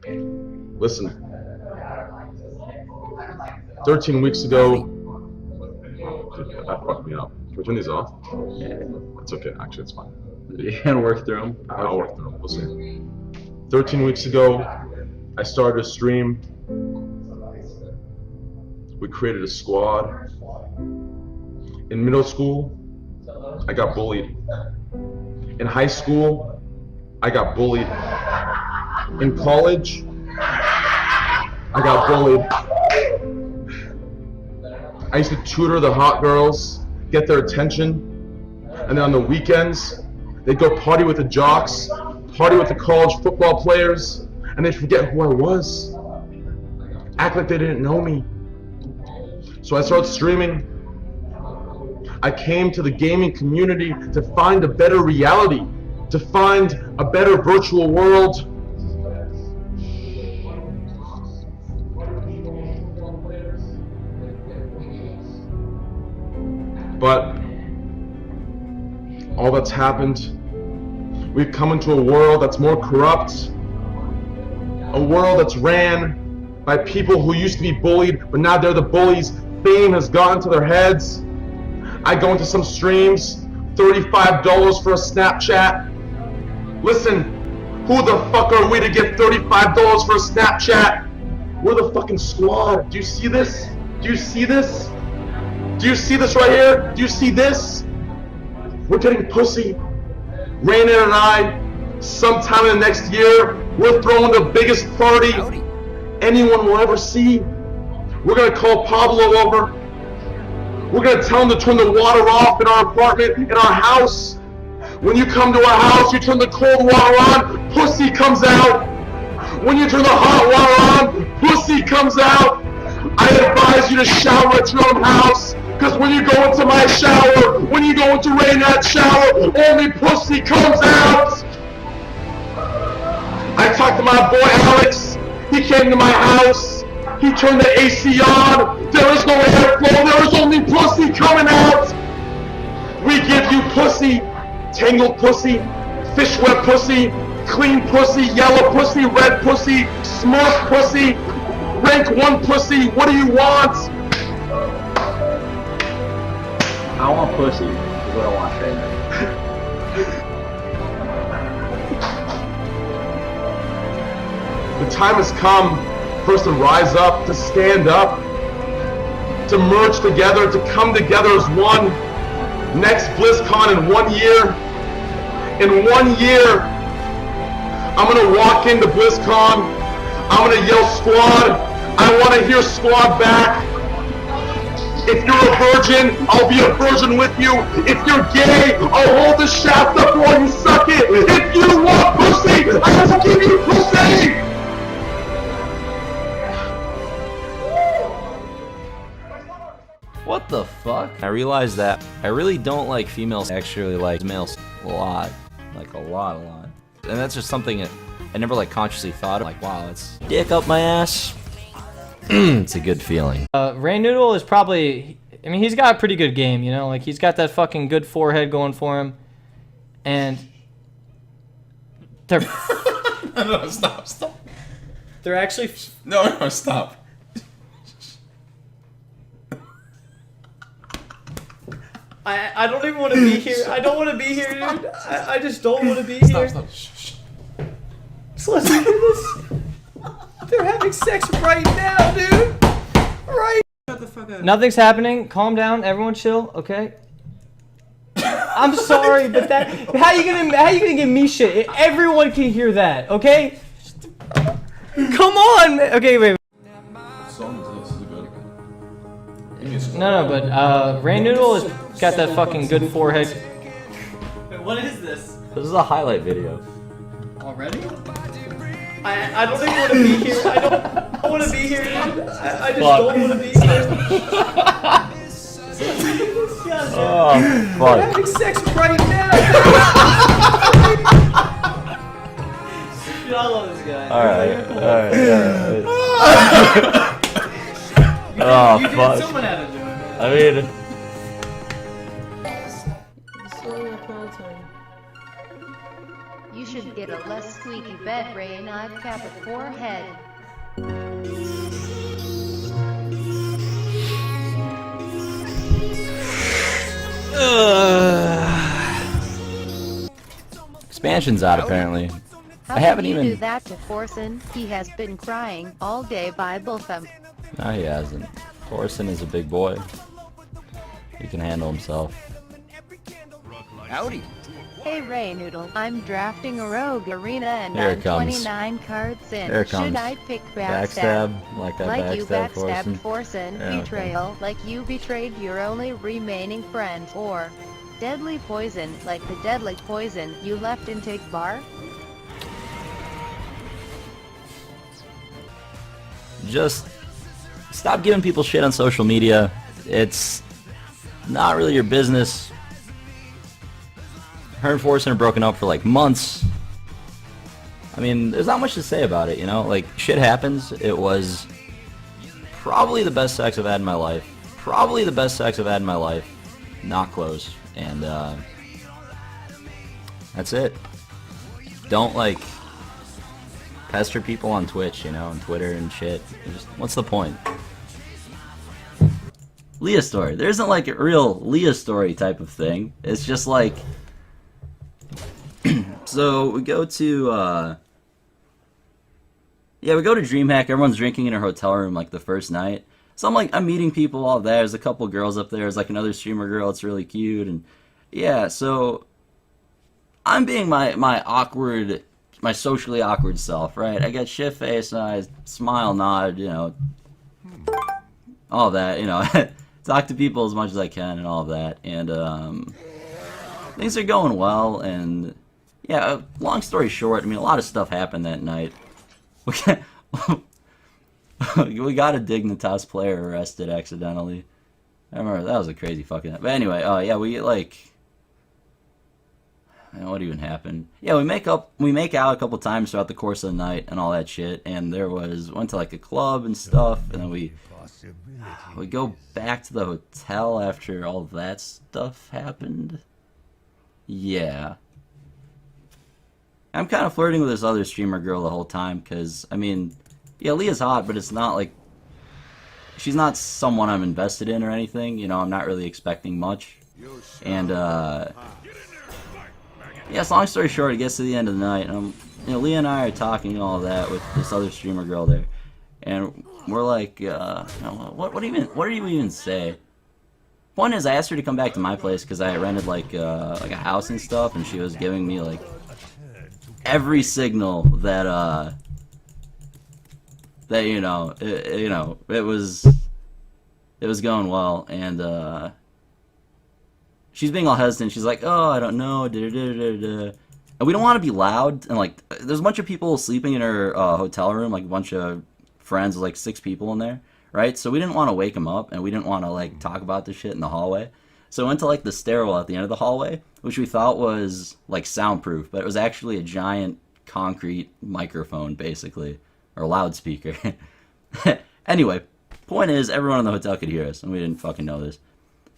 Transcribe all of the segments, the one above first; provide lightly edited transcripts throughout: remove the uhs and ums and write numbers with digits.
Listen, 13 weeks ago, that fucked me up. Can we turn these off? Yeah. It's okay, actually, it's fine. You can work through them. I'll work through them. Listen, 13 weeks ago, I started a stream. We created a squad. In middle school, I got bullied. In high school, I got bullied. In college, I got bullied. I used to tutor the hot girls, get their attention, and then on the weekends, they'd go party with the jocks, party with the college football players, and they'd forget who I was. Act like they didn't know me. So I started streaming. I came to the gaming community to find a better reality, to find a better virtual world. But all that's happened, we've come into a world that's more corrupt, a world that's ran by people who used to be bullied, but now they're the bullies. Fame has gotten to their heads. I go into some streams, $35 for a Snapchat. Listen, who the fuck are we to get $35 for a Snapchat? We're the fucking squad. Do you see this? Do you see this? Do you see this right here? Do you see this? We're getting pussy. Reynad and I, sometime in the next year, we're throwing the biggest party anyone will ever see. We're gonna call Pablo over. We're gonna tell him to turn the water off in our apartment, in our house. When you come to our house, you turn the cold water on, pussy comes out. When you turn the hot water on, pussy comes out. I advise you to shower at your own house, because when you go into my shower, when you go into Reynad's shower, only pussy comes out. I talked to my boy Alex. He came to my house. He turned the AC on. There is no airflow. There is only pussy coming out. We give you pussy, tangled pussy, fish web pussy, clean pussy, yellow pussy, red pussy, smurf pussy, rank 1 pussy. What do you want? I want pussy, is what I want right now. The time has come for us to rise up, to stand up, to merge together, to come together as one. Next BlizzCon in 1 year. In 1 year, I'm gonna walk into BlizzCon. I'm gonna yell squad. I wanna hear squad back. If you're a virgin, I'll be a virgin with you. If you're gay, I'll hold the shaft up while you suck it. If you want pussy, I will give you pussy. What the fuck? I realized that I really don't like females, actually like males a lot. Like a lot. And that's just something that I never like consciously thought of. Like, wow, it's dick up my ass. It's a good feeling. Reynad is probably, I mean, he's got a pretty good game, you know? Like, he's got that fucking good forehead going for him. And they're... No, stop. They're actually... No, stop. I don't even want to be here. I don't want to be here, dude. I just don't want to be here. Stop. Shh. Just listen to this. They're having sex right now, dude. Right. Shut the fuck up. Nothing's happening. Calm down. Everyone chill, okay? I'm sorry, but that how you gonna give me shit? Everyone can hear that, okay? Come on, man. Okay, wait. What song is this? Is it good? Give me a song. No, but Reynad has got that fucking good forehead. Wait, what is this? This is a highlight video. Already? I don't even want to be here. I don't want to be here, dude. I just don't want to be here. Oh, They're fuck. having sex right now. Dude, I love this guy. Alright. Oh, You did fuck. someone out of doing that. I mean... You should get a less squeaky bed, Reynad. Madcap at forehead. Expansion's out apparently. How I haven't could you even. do that to Forsen? He has been crying all day Bible thump. No, he hasn't. Thorson is a big boy. He can handle himself. Howdy. Hey Raynoodle, I'm drafting a rogue arena and Here it I'm comes. 29 cards in. Here it comes. Should I pick Backstab, like I Like you backstabbed backstabbed Forson. Forsen, Yeah, okay. betrayal, like you betrayed your only remaining friend, or deadly poison, like the deadly poison you left in Take Bar? Just stop giving people shit on social media. It's not really your business. Her and Forsen are broken up for like months. I mean, there's not much to say about it, you know? Like, shit happens. It was probably the best sex I've had in my life. Probably the best sex I've had in my life. Not close. And, that's it. Don't, like, pester people on Twitch, you know, and Twitter and shit. Just, what's the point? Leah story. There isn't, like, a real Leah story type of thing. It's just, like... So we go to we go to DreamHack. Everyone's drinking in our hotel room like the first night. So I'm meeting people all there. There's a couple girls up there. There's like another streamer girl. It's really cute, and yeah. So I'm being my awkward, my socially awkward self, right? I got shit face and I smile, nod, you know, all that, you know. Talk to people as much as I can and all of that, and things are going well, and yeah, long story short, I mean, a lot of stuff happened that night. We got a Dignitas player arrested accidentally. I remember, that was a crazy fucking... But anyway, yeah, we, like... What even happened? Yeah, we make out a couple times throughout the course of the night and all that shit, and went to, like, a club and stuff, and then we go back to the hotel after all that stuff happened. Yeah. I'm kind of flirting with this other streamer girl the whole time, because, I mean, yeah, Leah's hot, but it's not like, she's not someone I'm invested in or anything, you know, I'm not really expecting much, and, yeah, so long story short, it gets to the end of the night, and you know, Leah and I are talking and all that with this other streamer girl there, and we're like, you know, what do you even say? One is, I asked her to come back to my place, because I rented, like a house and stuff, and she was giving me, like, every signal that you know, it was going well, and she's being all hesitant. She's like, oh, I don't know, and we don't want to be loud, and like, there's a bunch of people sleeping in her hotel room, like a bunch of friends, like 6 people in there, right? So we didn't want to wake them up, and we didn't want to like talk about this shit in the hallway. So we went to like the stairwell at the end of the hallway, which we thought was like soundproof, but it was actually a giant concrete microphone, basically, or loudspeaker. Anyway, point is, everyone in the hotel could hear us, and we didn't fucking know this.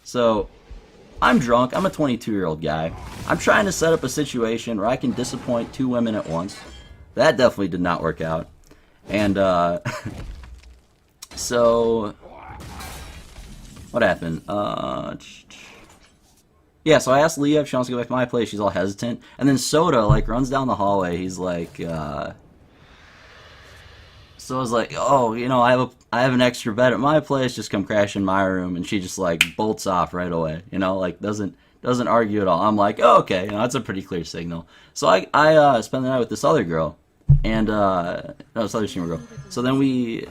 So I'm drunk. I'm a 22-year-old guy. I'm trying to set up a situation where I can disappoint 2 women at once. That definitely did not work out. And so what happened? Yeah, so I asked Leah if she wants to go back to my place. She's all hesitant. And then Soda, like, runs down the hallway. He's like, so I was like, oh, you know, I have an extra bed at my place. Just come crash in my room. And she just, like, bolts off right away. You know, like, doesn't argue at all. I'm like, oh, okay, you know, that's a pretty clear signal. So I spent the night with this other girl. And, no, this other streamer girl. So then Leah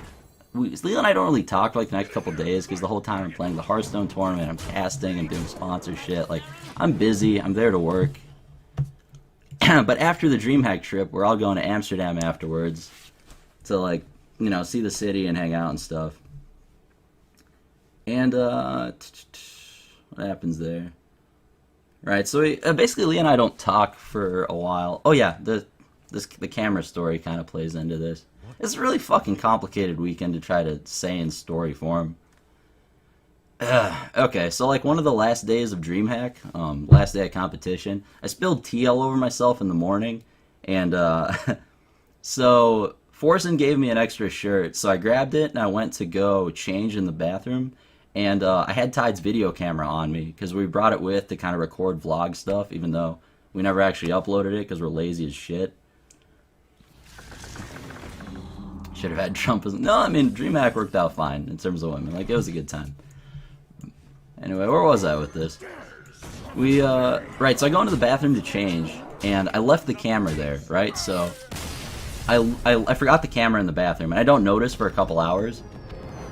and I don't really talk for like the next couple days, because the whole time I'm playing the Hearthstone tournament, I'm casting, I'm doing sponsor shit, like, I'm busy, I'm there to work. But after the DreamHack trip, we're all going to Amsterdam afterwards to, like, you know, see the city and hang out and stuff. And, what happens there? Right, so basically Leah and I don't talk for a while. Oh yeah, the camera story kind of plays into this. It's a really fucking complicated weekend to try to say in story form. Okay, so like one of the last days of DreamHack, last day of competition, I spilled tea all over myself in the morning, and So Forsen gave me an extra shirt, so I grabbed it and I went to go change in the bathroom. And I had Tide's video camera on me because we brought it with to kind of record vlog stuff, even though we never actually uploaded it because we're lazy as shit. Should have had Trump as... No, I mean, DreamHack worked out fine in terms of women. Like, it was a good time. Anyway, where was I with this? Right, so I go into the bathroom to change, and I left the camera there, right? So I forgot the camera in the bathroom, and I don't notice for a couple hours.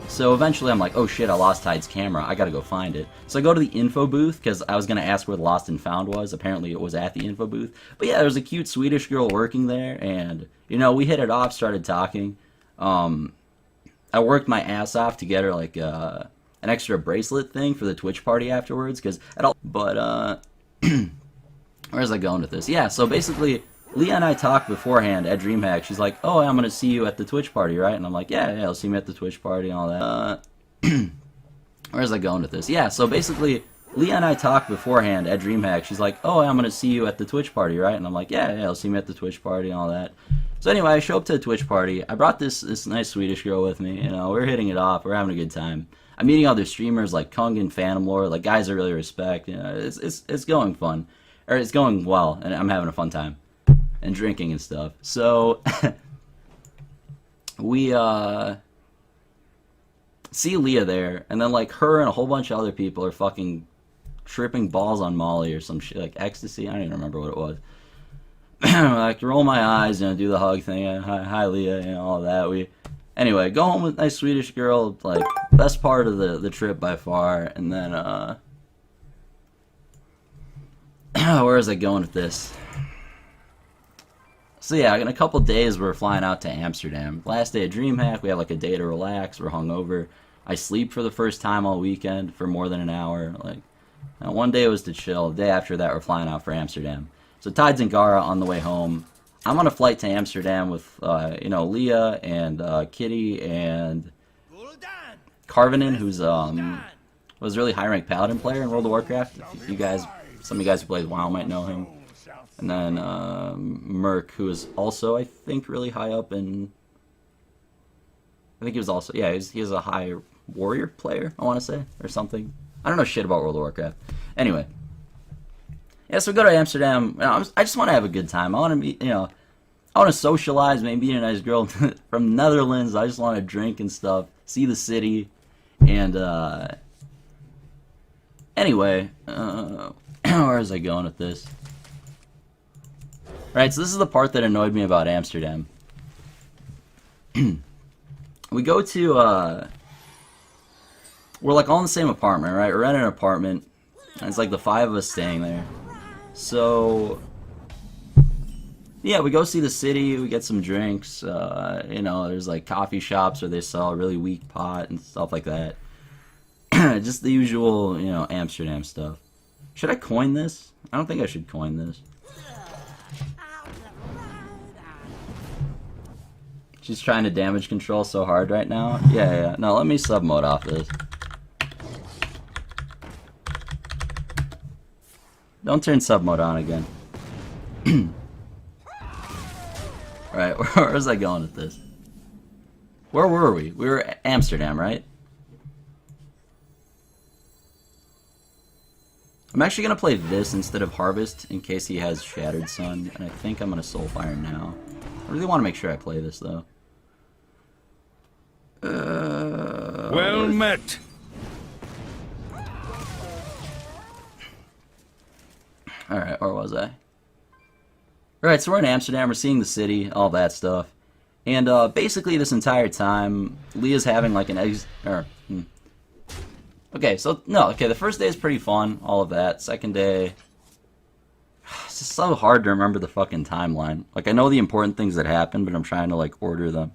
So eventually I'm like, oh shit, I lost Tide's camera. I gotta go find it. So I go to the info booth, because I was gonna ask where the lost and found was. Apparently it was at the info booth. But yeah, there was a cute Swedish girl working there, and, you know, we hit it off, started talking. I worked my ass off to get her, like, an extra bracelet thing for the Twitch party afterwards, because but, where's I going with this? Yeah, so basically, Leah and I talked beforehand at DreamHack. She's like, oh, I'm going to see you at the Twitch party, right? And I'm like, yeah, I'll see me at the Twitch party and all that. Where's I going with this? Yeah, so basically, Leah and I talked beforehand at DreamHack. She's like, oh, I'm going to see you at the Twitch party, right? And I'm like, yeah, I'll see me at the Twitch party and all that. So anyway, I show up to the Twitch party. I brought this nice Swedish girl with me. You know, we're hitting it off. We're having a good time. I'm meeting other streamers like Kung and Phantom Lord, like guys I really respect. You know, it's going fun. Or it's going well, and I'm having a fun time. And drinking and stuff. So we see Leah there, and then like her and a whole bunch of other people are fucking tripping balls on Molly or some shit, like ecstasy. I don't even remember what it was. Like roll my eyes, you know, do the hug thing. Hi Leah, you know, all that. Anyway, go home with nice Swedish girl, like best part of the trip by far. And then where is I going with this? So yeah, in a couple days we're flying out to Amsterdam. Last day of DreamHack, we have like a day to relax. We're hungover. I sleep for the first time all weekend for more than an hour. Like, one day was to chill. The day after that, we're flying out for Amsterdam. So Tides and Gara on the way home. I'm on a flight to Amsterdam with you know, Leah and Kitty and Carvinen, who's was a really high ranked paladin player in World of Warcraft. If you guys, some of you guys who plays WoW might know him. And then Merc, who is also, I think, really high up in... I think he was also... Yeah, he is a high warrior player, I want to say, or something. I don't know shit about World of Warcraft. Anyway. Yeah, so we go to Amsterdam. I just want to have a good time. I want to meet, you know... I want to socialize, maybe meet a nice girl from Netherlands. I just want to drink and stuff. See the city. And, anyway. Where is I going with this? Right, so this is the part that annoyed me about Amsterdam. We go to, we're like all in the same apartment, right? We're renting an apartment, and it's like the 5 of us staying there. So, yeah, we go see the city, we get some drinks, you know, there's like coffee shops where they sell really weak pot and stuff like that. Just the usual, you know, Amsterdam stuff. Should I coin this? I don't think I should coin this. She's trying to damage control so hard right now. Yeah. No, let me sub mode off this. Don't turn sub mode on again. Right, where was I going with this? Where were we? We were at Amsterdam, right? I'm actually going to play this instead of Harvest in case he has Shattered Sun, and I think I'm going to Soulfire now. I really want to make sure I play this, though. Well met. Alright, where was I? Alright, so we're in Amsterdam, we're seeing the city, all that stuff. And basically this entire time, Leah's having like an Okay, so, the first day is pretty fun, all of that. Second day... It's just so hard to remember the fucking timeline. Like, I know the important things that happen, but I'm trying to, like, order them.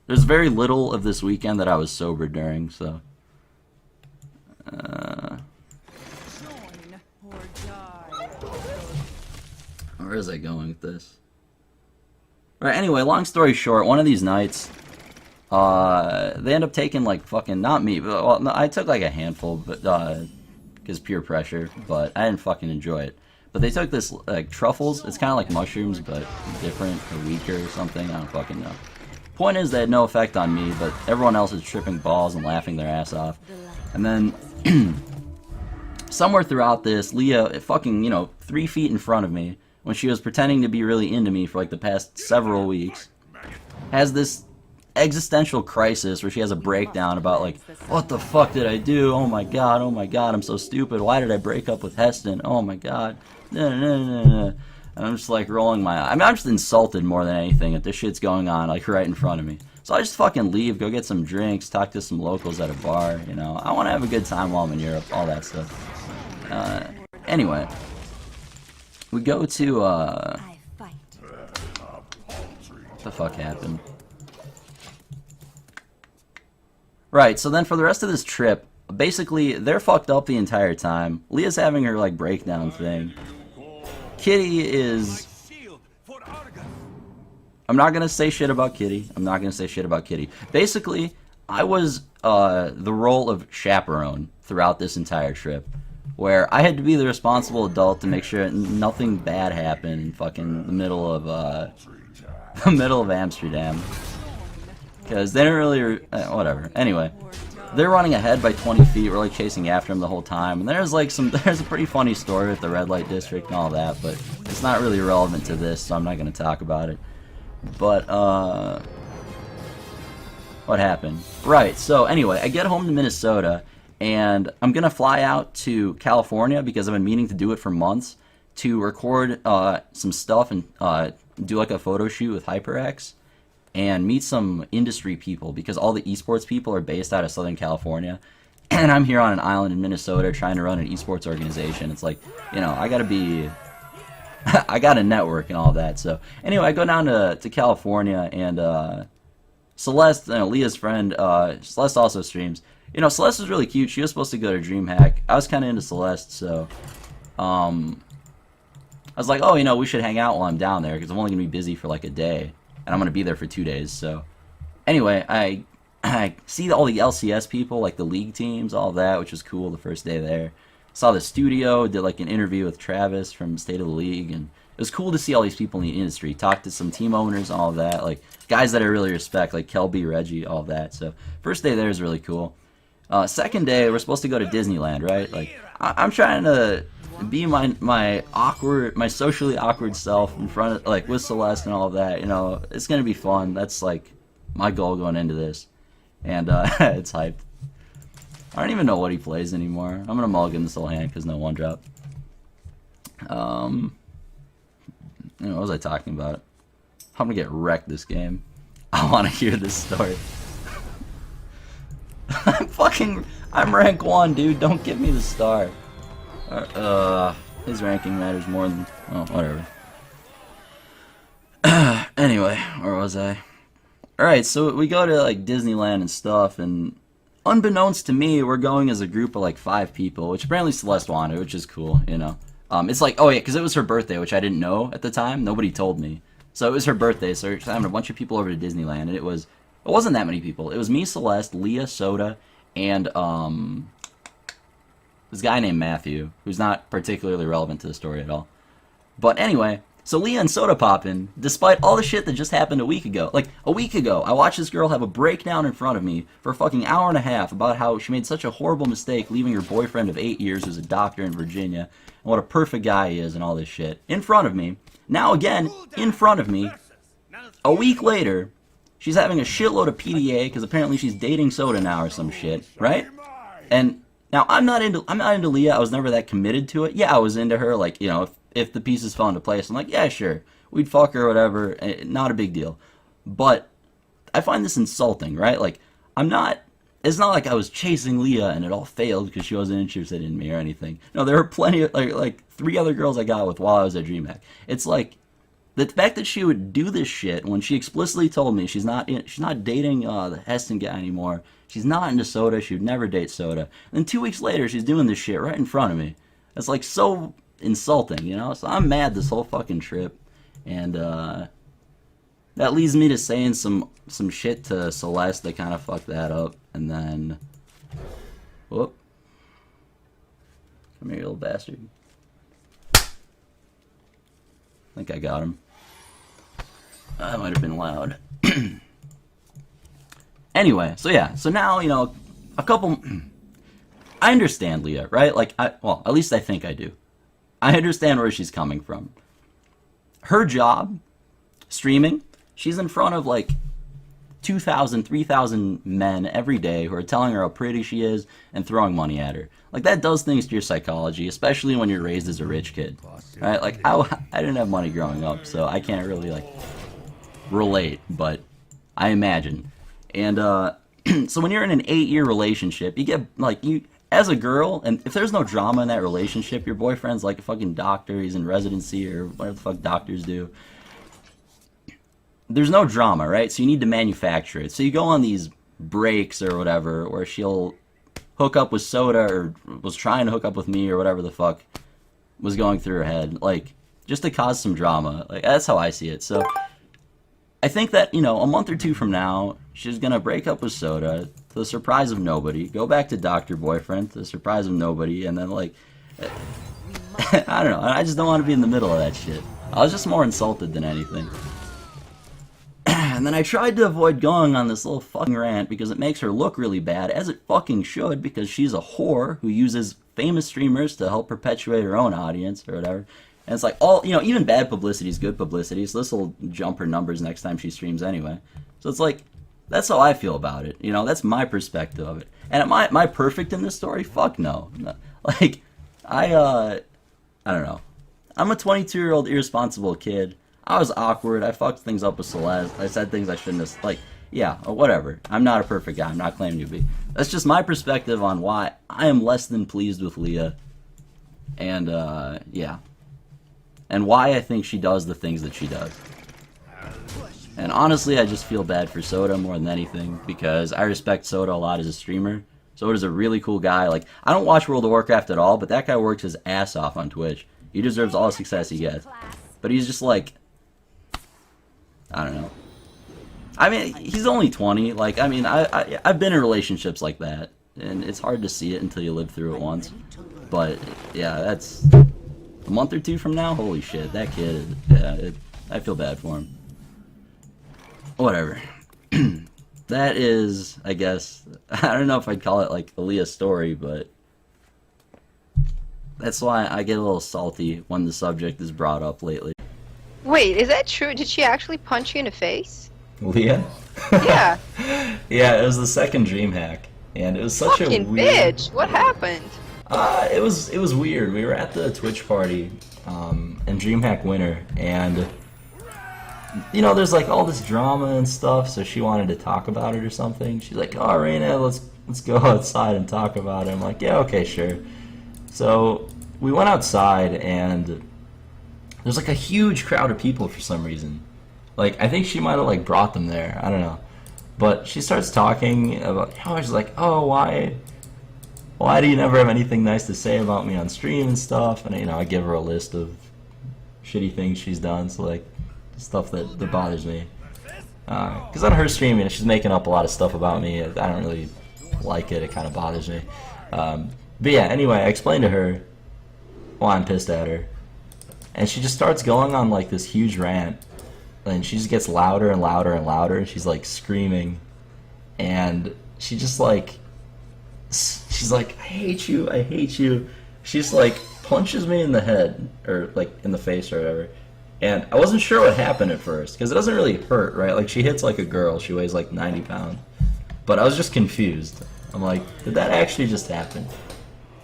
There's very little of this weekend that I was sober during, so... Where is I going with this? Right, anyway, long story short, one of these nights... they end up taking, like, fucking... Not me, but... Well, no, I took, like, a handful, but... because peer pressure, but I didn't fucking enjoy it. But they took this, like, truffles. It's kind of like mushrooms, but different or weaker or something. I don't fucking know. Point is, they had no effect on me, but everyone else is tripping balls and laughing their ass off. And then, somewhere throughout this, Leah, fucking, 3 feet in front of me, when she was pretending to be really into me for, like, the past several weeks, has this existential crisis where she has a breakdown about, like, what the fuck did I do? Oh my god, I'm so stupid. Why did I break up with Heston? Oh my god. And I'm just, like, rolling my eye. I mean, I'm just insulted more than anything that this shit's going on, like, right in front of me. So I just fucking leave, go get some drinks, talk to some locals at a bar, I want to have a good time while I'm in Europe, all that stuff. Anyway. We go to, what the fuck happened? Right, so then for the rest of this trip, basically, they're fucked up the entire time. Leah's having her, like, breakdown thing. Kitty is... I'm not gonna say shit about Kitty. Basically, I was, the role of chaperone throughout this entire trip. Where I had to be the responsible adult to make sure nothing bad happened in fucking the middle of Amsterdam. Because they didn't really, whatever. Anyway, they're running ahead by 20 feet. We're like chasing after them the whole time. And there's a pretty funny story with the red light district and all that, but it's not really relevant to this, so I'm not going to talk about it. But, what happened? Right, so anyway, I get home to Minnesota, and I'm going to fly out to California because I've been meaning to do it for months to record some stuff and do like a photo shoot with HyperX and meet some industry people because all the esports people are based out of Southern California. And I'm here on an island in Minnesota trying to run an esports organization. It's like, I got to be... I got a network and all that. So anyway, I go down to California and Celeste, Leah's friend, Celeste also streams. Celeste was really cute. She was supposed to go to DreamHack. I was kind of into Celeste, so I was like, oh, we should hang out while I'm down there because I'm only going to be busy for like a day, and I'm going to be there for 2 days. So anyway, I see all the LCS people, like the league teams, all that, which was cool the first day there. Saw the studio, did like an interview with Travis from State of the League, and it was cool to see all these people in the industry. Talk to some team owners, all of that, like guys that I really respect, like Kelby, Reggie, all of that. So first day there is really cool. Second day, we're supposed to go to Disneyland, right? Like, I'm trying to be my socially awkward self in front of, like, with Celeste and all of that. It's gonna be fun. That's like my goal going into this, and it's hyped. I don't even know what he plays anymore. I'm gonna mulligan this whole hand because no one drop. What was I talking about? I'm gonna get wrecked this game. I want to hear this story. I'm rank 1, dude. Don't give me the star. His ranking matters more than, whatever. Anyway, where was I? Alright, so we go to, like, Disneyland and stuff, and unbeknownst to me, we're going as a group of, like, 5 people, which apparently Celeste wanted, which is cool, It's like, oh yeah, because it was her birthday, which I didn't know at the time. Nobody told me. So it was her birthday, so we're having a bunch of people over to Disneyland, and it wasn't that many people. It was me, Celeste, Leah, Soda, and this guy named Matthew, who's not particularly relevant to the story at all. But anyway, so Leah and Soda pop in, despite all the shit that just happened a week ago. Like, a week ago, I watched this girl have a breakdown in front of me for a fucking hour and a half about how she made such a horrible mistake leaving her boyfriend of 8 years who's a doctor in Virginia, and what a perfect guy he is and all this shit. In front of me. Now again, in front of me, a week later, she's having a shitload of PDA because apparently she's dating Soda now or some shit, right? And now I'm not into Leah. I was never that committed to it. Yeah, I was into her. Like, if the pieces fell into place, I'm like, yeah, sure, we'd fuck her or whatever. Not a big deal. But I find this insulting, right? Like, it's not like I was chasing Leah and it all failed because she wasn't interested in me or anything. No, there were plenty of like 3 other girls I got with while I was at DreamHack. It's like the fact that she would do this shit when she explicitly told me she's not dating the Heston guy anymore. She's not into Soda. She would never date Soda. And then 2 weeks later, she's doing this shit right in front of me. It's like so insulting, So I'm mad this whole fucking trip, and that leads me to saying some shit to Celeste that kind of fucked that up, and then, whoop, come here, you little bastard. I think I got him. That might have been loud. Anyway, so yeah, so now, you know, a couple... I understand Leah, right? Like, well, at least I think I do. I understand where she's coming from. Her job, streaming, she's in front of like 2,000, 3,000 men every day who are telling her how pretty she is and throwing money at her. Like, that does things to your psychology, especially when you're raised as a rich kid, right? Like, I didn't have money growing up, so I can't really, like, relate, but I imagine. And, so when you're in an 8-year relationship, you get, like, as a girl, and if there's no drama in that relationship, your boyfriend's like a fucking doctor, he's in residency, or whatever the fuck doctors do. There's no drama, right? So you need to manufacture it. So you go on these breaks or whatever, where she'll hook up with Soda, or was trying to hook up with me, or whatever the fuck was going through her head, like, just to cause some drama. Like, that's how I see it. So I think that, you know, a month or two from now, she's gonna break up with Soda, to the surprise of nobody, go back to Dr. Boyfriend, to the surprise of nobody, and then, like, I don't know, I just don't want to be in the middle of that shit. I was just more insulted than anything. And then I tried to avoid going on this little fucking rant because it makes her look really bad, as it fucking should, because she's a whore who uses famous streamers to help perpetuate her own audience, or whatever. And it's like, all, you know, even bad publicity is good publicity, so this will jump her numbers next time she streams anyway. So it's like, that's how I feel about it. You know, that's my perspective of it. And am I perfect in this story? Fuck no. Like, I don't know. I'm a 22-year-old irresponsible kid. I was awkward. I fucked things up with Celeste. I said things I shouldn't have. Like, yeah, whatever. I'm not a perfect guy. I'm not claiming to be. That's just my perspective on why I am less than pleased with Leah. And, yeah. And why I think she does the things that she does. And honestly, I just feel bad for Soda more than anything, because I respect Soda a lot as a streamer. Soda's a really cool guy. Like, I don't watch World of Warcraft at all, but that guy works his ass off on Twitch. He deserves all the success he gets. But he's just like, I don't know. I mean, he's only 20. Like, I mean, I've been in relationships like that, and it's hard to see it until you live through it once. But yeah, that's a month or two from now. Holy shit, that kid. Yeah, I feel bad for him. Whatever. That is, I guess, I don't know if I'd call it like a Leah story, but that's why I get a little salty when the subject is brought up lately. Wait, is that true? Did she actually punch you in the face? Leah? Yeah. Yeah, it was the second dream hack, and it was such Fucking a weird... bitch! What happened? It was weird. We were at the Twitch party, and DreamHack winner, and you know, there's like all this drama and stuff. So she wanted to talk about it or something. She's like, "Oh, Reynad, let's go outside and talk about it." I'm like, "Yeah, okay, sure." So we went outside, and there's like a huge crowd of people for some reason. Like, I think she might have like brought them there. I don't know. But she starts talking about, she's like, "Oh, why do you never have anything nice to say about me on stream and stuff?" And, you know, I give her a list of shitty things she's done, so, like, stuff that bothers me. Because on her stream, you know, she's making up a lot of stuff about me. I don't really like it. It kind of bothers me. But, yeah, anyway, I explained to her why I'm pissed at her. And she just starts going on, like, this huge rant. And she just gets louder and louder and louder. And she's, like, screaming. And she just, like... She's like, "I hate you, I hate you." She's like, punches me in the head, or like in the face or whatever. And I wasn't sure what happened at first, because it doesn't really hurt, right? Like, she hits like a girl, she weighs like 90 pounds. But I was just confused. I'm like, did that actually just happen?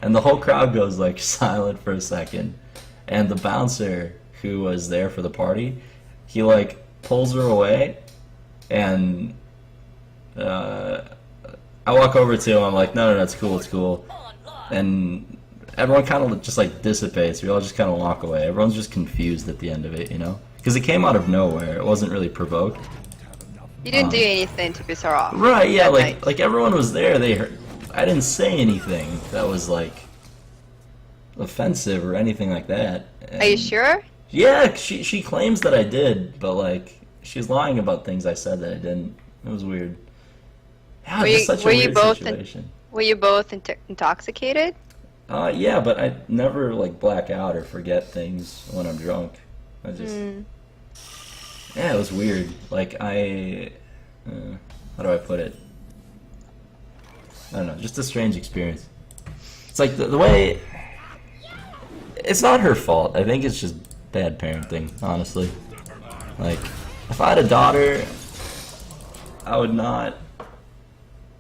And the whole crowd goes like silent for a second. And the bouncer who was there for the party, he like pulls her away, and I walk over to him, I'm like, no, it's cool, it's cool. And everyone kind of just like dissipates, we all just kind of walk away. Everyone's just confused at the end of it, you know? Because it came out of nowhere, it wasn't really provoked. You didn't do anything to piss her off. Right, yeah, like everyone was there, they heard, I didn't say anything that was like offensive or anything like that. And Are you sure? yeah, she claims that I did, but like, she's lying about things I said that I didn't. It was weird. Yeah, just such a weird situation. Were you both intoxicated? Yeah, but I never like black out or forget things when I'm drunk. I just yeah, it was weird. Like how do I put it? I don't know, just a strange experience. It's like the way. It's not her fault. I think it's just bad parenting, honestly. Like, if I had a daughter, I would not.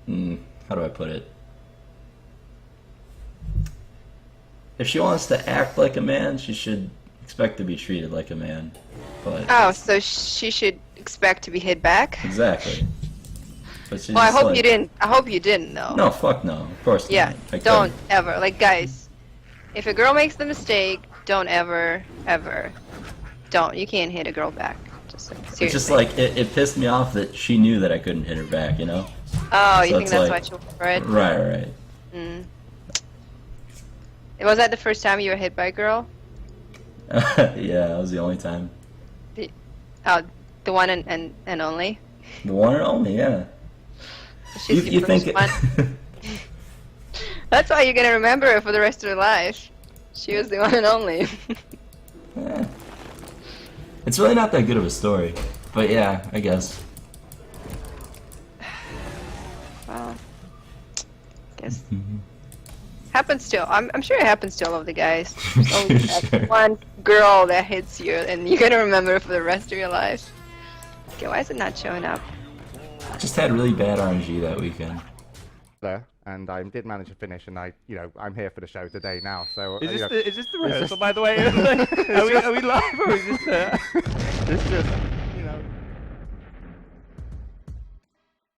How do I put it? If she wants to act like a man, she should expect to be treated like a man. But Oh, so she should expect to be hit back? exactly. But she's Well, I just hope like, you didn't. I hope you didn't, though. No, fuck no. Of course Yeah, not. I don't couldn't. ever. Like, guys, if a girl makes the mistake, don't ever, ever, don't. You can't hit a girl back. Just like, seriously. It's just like, it pissed me off that she knew that I couldn't hit her back, you know? Oh, you so think it's that's like- why she went for it? Right. Mm. Was that the first time you were hit by a girl? Yeah, that was the only time. Oh, the one and only? The one and only, yeah. She's the first one. That's why you're gonna remember her for the rest of your life. She was the one and only. Yeah. It's really not that good of a story, but yeah, I guess. Well, guess happens to. I'm sure it happens to all of the guys. There's always that Sure. one girl that hits you, and you're gonna remember it for the rest of your life. Okay, why is it not showing up? Just had really bad RNG that weekend. There, and I did manage to finish, and I'm here for the show today now. So Is you this know, the rehearsal, by the way? Are we live or is this? This just